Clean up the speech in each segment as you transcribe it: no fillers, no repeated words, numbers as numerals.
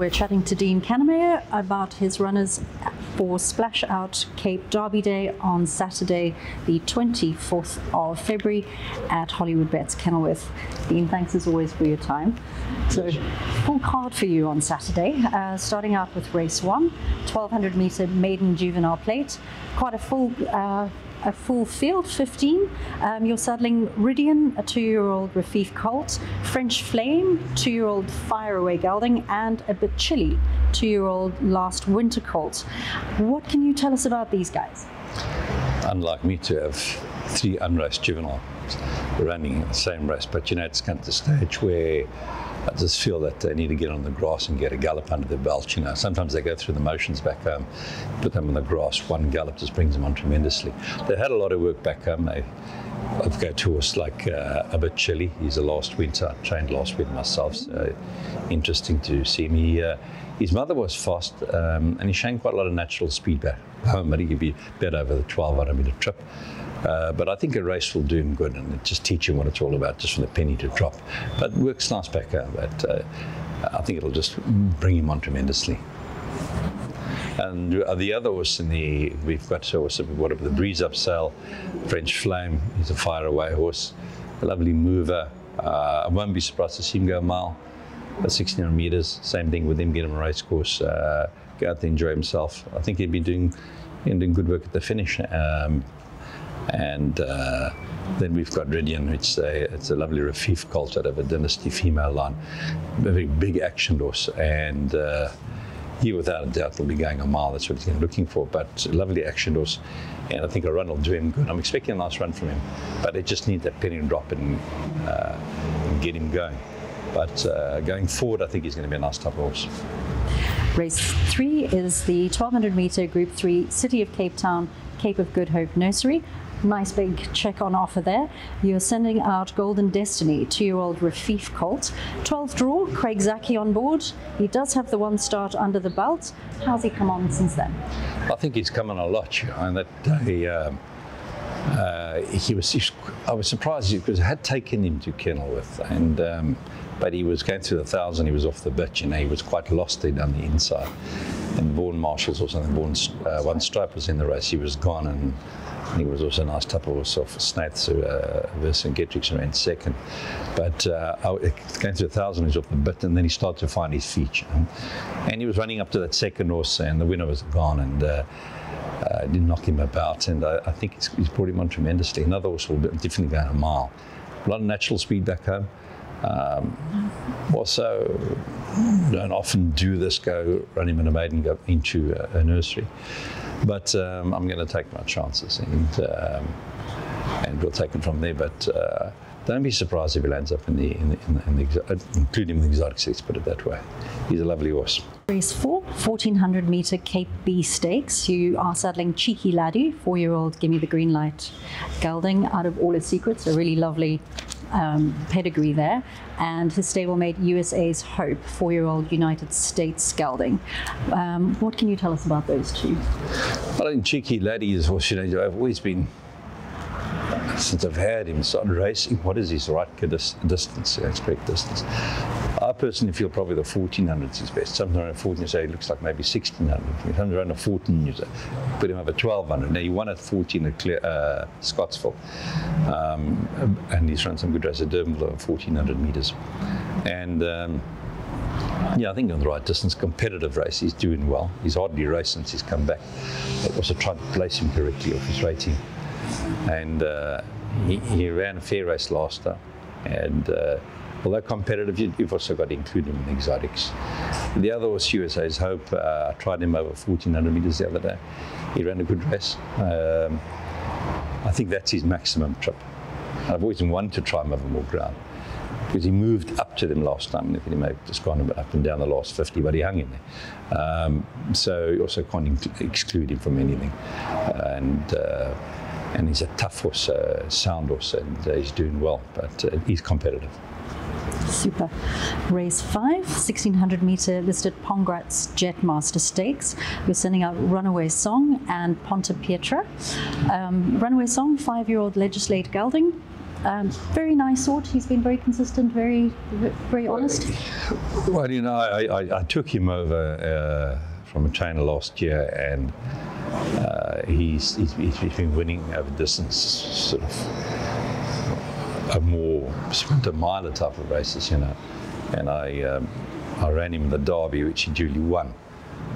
We're chatting to Dean Kannemeyer about his runners for Splash Out Cape Derby Day on Saturday, the 24th of February at Hollywood Bets, Kenilworth. Dean, thanks as always for your time. So, full card for you on Saturday, starting out with race 1, 1200 meter Maiden Juvenile plate. Quite a full field, 15. You're saddling Ridian, a 2-year-old Rafif colt, French Flame, 2-year-old Fire Away gelding, and a bit chilly, 2-year-old Last Winter colt. What can you tell us about these guys? Unlike me to have 3 unraced juveniles running in the same race, but you know, it's kind of the stage where I just feel that they need to get on the grass and get a gallop under their belt. You know, sometimes they go through the motions back home, put them on the grass, one gallop just brings them on tremendously. They had a lot of work back home. I've got to horse like a bit chilly. He's a last winter. I trained last winter myself, so interesting to see him. His mother was fast, and he showed quite a lot of natural speed back home, but he could be better over the 1200 meter trip. But I think a race will do him good and just teach him what it's all about, just from the penny to drop. But works nice back home, but I think it'll just bring him on tremendously. And the other horse we've got the Breeze Up Sail, French Flame. He's a Fire Away horse, a lovely mover. I won't be surprised to see him go a mile, 1600 meters. Same thing with him, get him a race course, go out there, enjoy himself. I think he'd be doing good work at the finish. And then we've got Ridian, which it's a lovely Rafif colt out of a Dynasty female line, a very big action horse, and he without a doubt will be going a mile. That's what he's looking for, but a lovely action horse, and I think a run will do him good. I'm expecting a nice run from him, but it just needs that penny drop and get him going. But going forward, I think he's going to be a nice type of horse. Race 3 is the 1200 meter Group 3 City of Cape Town, Cape of Good Hope Nursery. Nice big check on offer there. You're sending out Golden Destiny, 2-year-old Rafif colt. 12th draw, Craig Zaki on board. He does have the 1 start under the belt. How's he come on since then? I think he's come on a lot. And that day, I was surprised because I had taken him to Kenilworth, and but he was going through the 1000. He was off the bit. You know, he was quite lost there down the inside. And Vaughan Marshall's or something. One Stripe was in the race. He was gone, and he was also a nice type of horse off Snaith, so Versa Getrix ran second. But going through the 1000, he was off the bit, and then he started to find his feet. And he was running up to that second horse, and the winner was gone, and didn't knock him about. And I think he's brought him on tremendously. Another horse will definitely go a mile. A lot of natural speed back home. Also, don't often do this, go run him in a maiden, go into a nursery. But I'm going to take my chances, and we'll take him from there. But don't be surprised if he lands up in the including the exotics, let's put it that way. He's a lovely horse. Race 4, 1400 meter Cape B Stakes. You are saddling Cheeky Laddie, 4-year-old Gimme the Green Light gelding out of All His Secrets, a really lovely pedigree there, and his stablemate USA's Hope, 4-year-old United States gelding. What can you tell us about those two? Well, I think Cheeky Laddie is horse, you know, I've always been, since I've had him, started racing, what is his right distance, correct distance? I personally feel probably the 1400 is his best. Sometimes around 14, you say it looks like maybe 1600. Sometimes around 14, you say put him over 1200. Now he won at 14 at Scottsville, and he's run some good races at Durbanville over 1400 meters. And yeah, I think on the right distance, competitive race, he's doing well. He's hardly raced since he's come back. But also tried to place him correctly off his rating. And he ran a fair race last time, and although competitive, you've also got to include him in the exotics. The other was USA's Hope. I tried him over 1400 meters the other day. He ran a good race. I think that's his maximum trip. I've always wanted to try him over more ground, because he moved up to them last time, and he may have just gone up and down the last 50, but he hung in there. So you also can't exclude him from anything. And he's a tough horse, sound horse, and he's doing well, but he's competitive. Super. Race 5, 1600 meter listed Pongratz Jetmaster Stakes. You're sending out Runaway Song and Ponte Pietra. Runaway Song, 5-year-old Legislate gelding. Very nice sort. He's been very consistent, very honest. Well, you know, I took him over from a trainer last year, and he's been winning over distance, sort of a more sprinter miler type of races, you know. And I ran him in the Derby, which he duly won,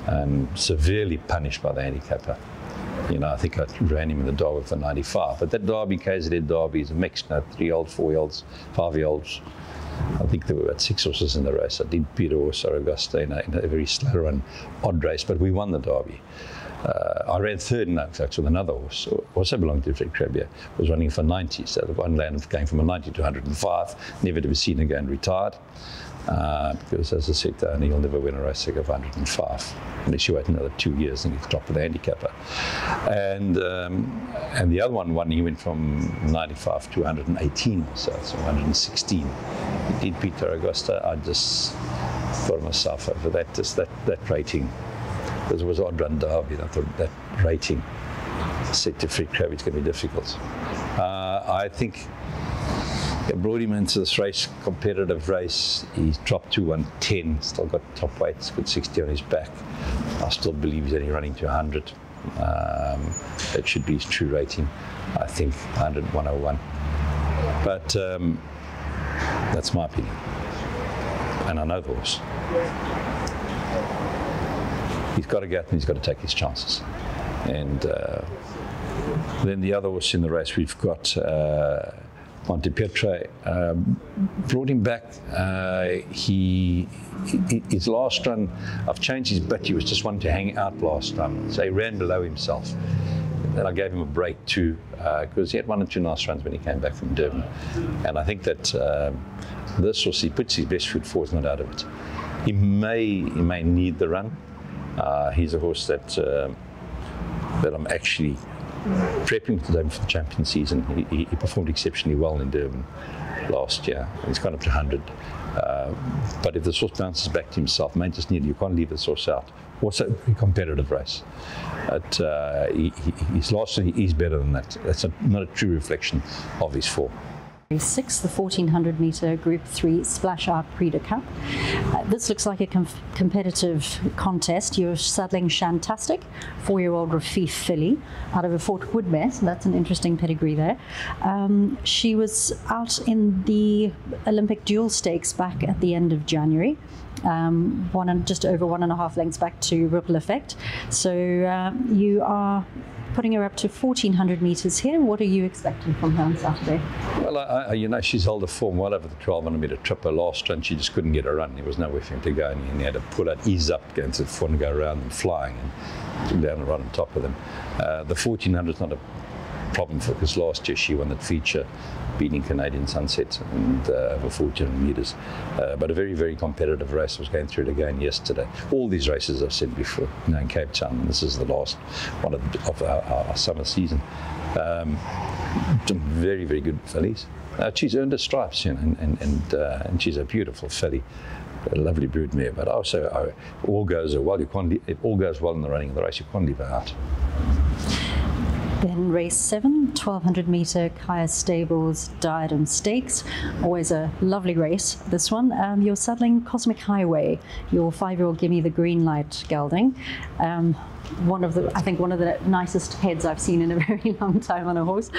and severely punished by the handicapper. You know, I think I ran him in the Derby for 95. But that Derby, KZN Derby, is a mix, you know, 3-year-olds, 4-year-olds, 5-year-olds. I think there were about 6 horses in the race. I did beat a horse, Augusta, in a very slow run, odd race, but we won the Derby. I ran third in that, in fact, with another horse, also belonged to Fred Krabbe, was running for 90. So the one land came from a 90 to 105, never to be seen again, retired. Because, as I said, he'll never win a race of 105 unless you wait another 2 years and he's dropped with a handicapper. And the other one, he went from 95 to 118 or so 116. He did beat Augusta. I just got myself over that. Just that rating. Because it was odd run Derby. I thought that rating said to Fred Krabbe it's going to be difficult. I think I brought him into this race, competitive race. He's dropped to 110, still got top weight, he's got 60 on his back. I still believe he's only running to 100. That should be his true rating, I think, 100, 101. But that's my opinion. And I know the horse. He's got to go out and he's got to take his chances. And then the other horse in the race, we've got Monte Pietre, brought him back. His last run, I've changed his bit. He was just wanting to hang out last run, so he ran below himself. Then I gave him a break too, because he had 1 or 2 nice runs when he came back from Durban. And I think that this horse, he puts his best foot forward, not out of it. He may need the run. He's a horse that I'm actually prepping today for the champion season. He performed exceptionally well in Durban last year. He's gone up to 100. But if the horse bounces back to himself, man, just need, you can't leave the horse out. Also, a very competitive race. His last year, he's better than that. That's not a true reflection of his form. Race 6, the 1400 metre Group 3 Splash Out Prix de Cap. This looks like a competitive contest. You're saddling Shantastic, 4-year-old Rafif filly, out of a Fort Hood mare, so that's an interesting pedigree there. She was out in the Olympic Dual Stakes back at the end of January. Just over 1.5 lengths back to Ripple Effect. So you are putting her up to 1400 metres here. What are you expecting from her on Saturday? Well, you know, she's held a form well over the 1200 metre trip. Her last run, she just couldn't get a run. There was nowhere for him to go, and he had to pull out, ease up, go into the front and go around them flying, and took down and run on top of them. The 1400 is not a problem for, because last year she won that feature, beating Canadian Sunset and over 1400 metres. But a very, very competitive race. I was going through it again yesterday. All these races I've said before, you know, in Cape Town, and this is the last one of our summer season. Very, very good fillies. She's earned her stripes, you know, and she's a beautiful filly. A lovely broodmare, but also all goes well. If all goes well in the running of the race, you can't leave her out. Then race 7, 1200 metre Kaya Stables Diadem Stakes. Always a lovely race, this one. You're saddling Cosmic Highway, your 5-year-old Gimme the Green Light gelding. I think one of the nicest heads I've seen in a very long time on a horse,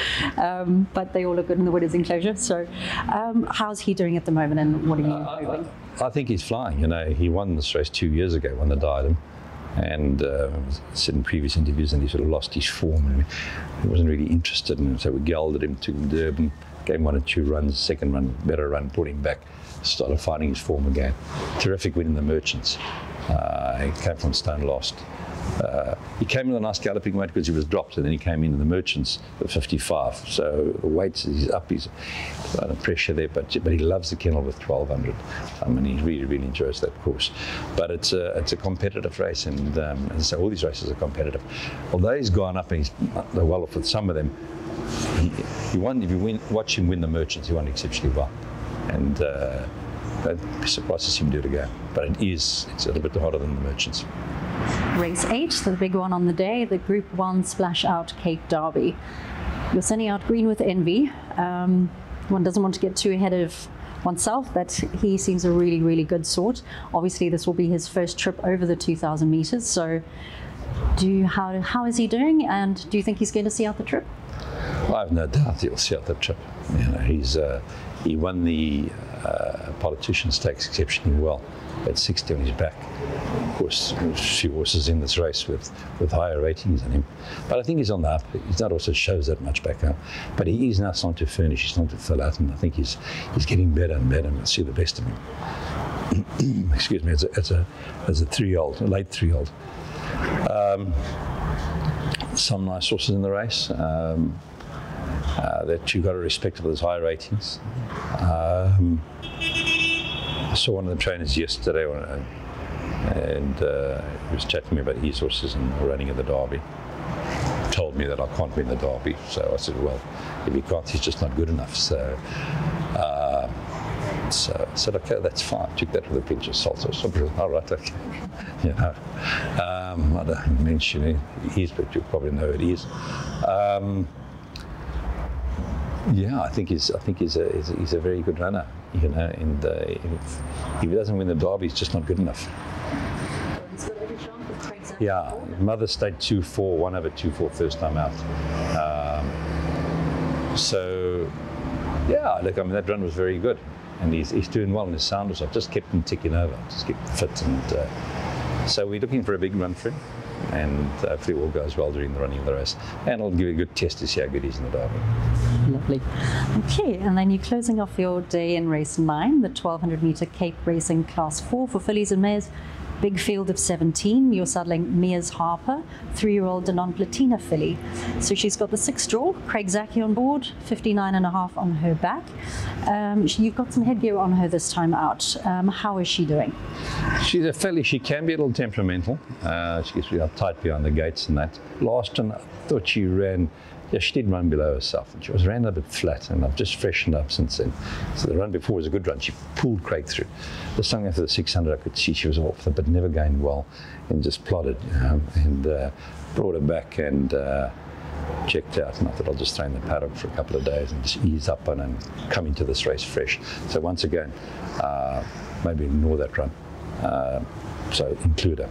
but they all look good in the winner's enclosure. So how's he doing at the moment, and what are you hoping? I think he's flying. You know, he won this race 2 years ago, won the Diadem. And said in previous interviews, and he sort of lost his form, and he wasn't really interested in him. So we gelded him, took him to Durban, gave him 1 or 2 runs, second run, better run, brought him back, started finding his form again. Terrific win in the Merchants. He came from stone last. He came in a nice galloping weight because he was dropped, and then he came in the Merchants at 55. So the weight, he's up, he's under pressure there, but he loves the kennel with 1200. I mean, he really, really enjoys that course. But it's a competitive race, and as I say, all these races are competitive. Although he's gone up and he's well off with some of them, he won. If you watch him win the Merchants, he won exceptionally well. And I'd be surprised to see him do it again. But it's a little bit harder than the Merchants. Race 8, the big one on the day, the Group 1 Splash Out Cape Derby. You're sending out Green with Envy. one doesn't want to get too ahead of oneself, but he seems a really, really good sort. Obviously, this will be his first trip over the 2,000 meters. So, how is he doing? And do you think he's going to see out the trip? Well, I have no doubt he'll see out the trip. You know, he won the Politician Stakes exceptionally well at 60 on his back. Of course, a few horses in this race with higher ratings than him. But I think he's on the up. He's not also shows that much back up. But he is now starting to furnish, he's starting to fill out, and I think he's getting better and better, and we'll see the best of him. Excuse me, as a 3-year-old, a late 3-year-old. Some nice horses in the race that you've got to respect for those high ratings. I saw one of the trainers yesterday, and he was chatting to me about his horses and running at the Derby. Told me that I can't win the Derby, so I said, well, if he can't, he's just not good enough. So I said, okay, that's fine. Took that with a pinch of salt. So all right, okay. You know, I don't mention who he is, but you probably know who it is. Yeah, I think he's a very good runner, you know, and if he doesn't win the Derby, he's just not good enough. Yeah, Mother stayed 2-4, 1 over 2-4 first time out. So, yeah, look, I mean, that run was very good, and he's doing well in his sounders. I've just kept him ticking over, just kept fit, and so we're looking for a big run for him. And hopefully all goes well during the running of the race. And it'll give you a good test to see how good he is in the Derby. Lovely. Okay, and then you're closing off your day in race 9, the 1,200 metre Cape Racing Class 4 for fillies and mares. Big field of 17. You're saddling Mia's Harper, 3-year-old Denon Platina filly. So she's got the 6th draw, Craig Zaki on board, 59.5 on her back. You've got some headgear on her this time out. How is she doing? She's a filly. She can be a little temperamental. She gets really uptight behind the gates and that. Last one, I thought she ran. Yeah, she did run below herself, and she ran a bit flat, and I've just freshened up since then. So the run before was a good run. She pulled Craig through. This time after the 600, I could see she was off, but never gained well, and just plodded, and brought her back and checked out. And I thought I'll just throw in the paddock for a couple of days and just ease up on and come into this race fresh. So once again, maybe ignore that run. So include her.